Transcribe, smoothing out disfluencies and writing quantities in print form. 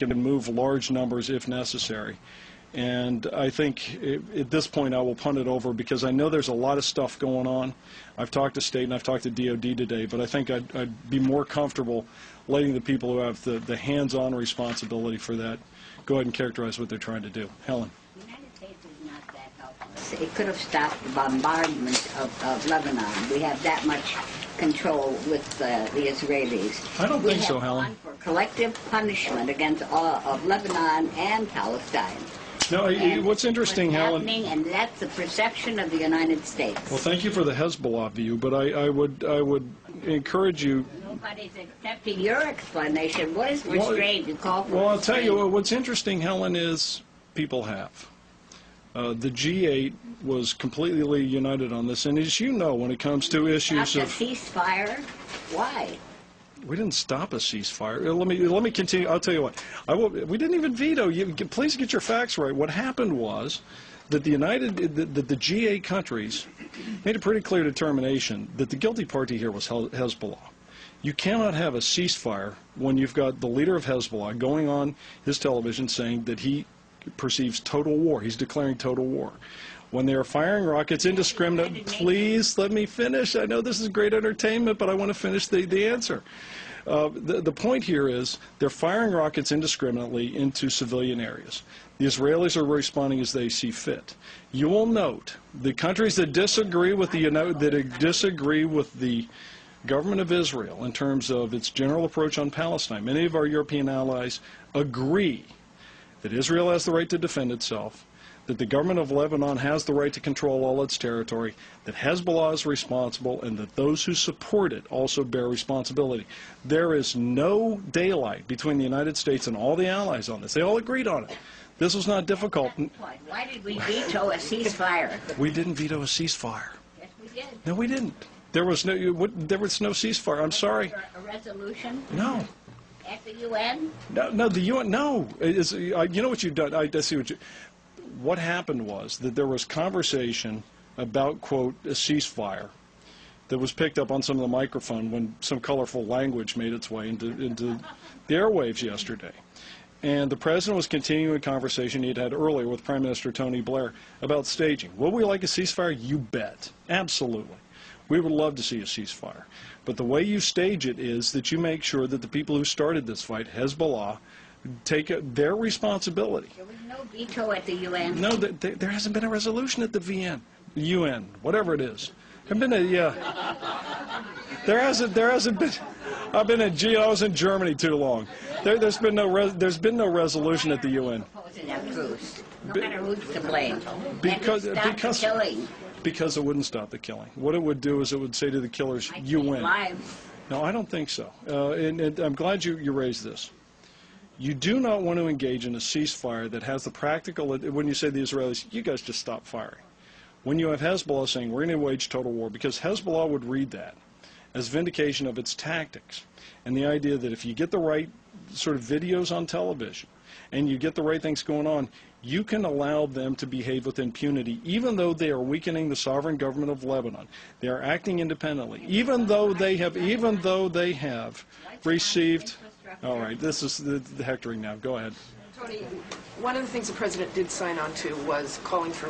can move large numbers if necessary. And I think at this point I will punt it over because I know there's a lot of stuff going on. I've talked to state and I've talked to DOD today, but I think I'd be more comfortable letting the people who have the hands-on responsibility for that go ahead and characterize what they're trying to do. Helen. The United States is not that helpless. It could have stopped the bombardment of Lebanon. We have that much control with the Israelis. I don't think so, Helen. We have gone for collective punishment against all of Lebanon and Palestine. No, what's interesting, Helen, and that's the perception of the United States. Well, thank you for the Hezbollah view, but I would encourage you. Nobody's accepting your explanation. What is restraint? You call for Well, I'll tell restraint. you what's interesting, Helen, is people have. The G8 was completely united on this, and as you know, when it comes to issues of ceasefire, why? We didn't stop a ceasefire. Let me continue. I'll tell you what. We didn't even veto. Please get your facts right. What happened was that the G8 countries made a pretty clear determination that the guilty party here was Hezbollah. You cannot have a ceasefire when you've got the leader of Hezbollah going on his television saying that he perceives total war. He's declaring total war. When they are firing rockets indiscriminately, please let me finish. I know this is great entertainment, but I want to finish the answer. The point here is they're firing rockets indiscriminately into civilian areas. The Israelis are responding as they see fit. You will note the countries that disagree with the government of Israel in terms of its general approach on Palestine. Many of our European allies agree that Israel has the right to defend itself, that the government of Lebanon has the right to control all its territory, that Hezbollah is responsible, and that those who support it also bear responsibility. There is no daylight between the United States and all the allies on this. They all agreed on it. This was not difficult. Why did we veto a ceasefire? We didn't veto a ceasefire. Yes, we did. No, we didn't. There was no ceasefire. I'm sorry. A resolution? No. At the UN? No, the UN, no. You know what you've done? I see what you... What happened was that there was conversation about, quote, a ceasefire that was picked up on some of the microphone when some colorful language made its way into the airwaves yesterday. And the President was continuing a conversation he had had earlier with Prime Minister Tony Blair about staging. Would we like a ceasefire? You bet. Absolutely. We would love to see a ceasefire. But the way you stage it is that you make sure that the people who started this fight, Hezbollah, take their responsibility. There was no veto at the UN. No, there hasn't been a resolution at the UN, whatever it is. There hasn't been. I've been I was in Germany too long. There's been no resolution at the UN. No matter who's to blame. Because killing. Because it wouldn't stop the killing. What it would do is it would say to the killers, "You win." No, I don't think so. And I'm glad you raised this. You do not want to engage in a ceasefire that has the practical, when you say to the Israelis, you guys just stop firing. When you have Hezbollah saying, we're going to wage total war, because Hezbollah would read that as vindication of its tactics. And the idea that if you get the right sort of videos on television and you get the right things going on, you can allow them to behave with impunity, even though they are weakening the sovereign government of Lebanon. They are acting independently, even though they have received... All right, this is the hectoring now. Go ahead. Tony, one of the things the President did sign on to was calling for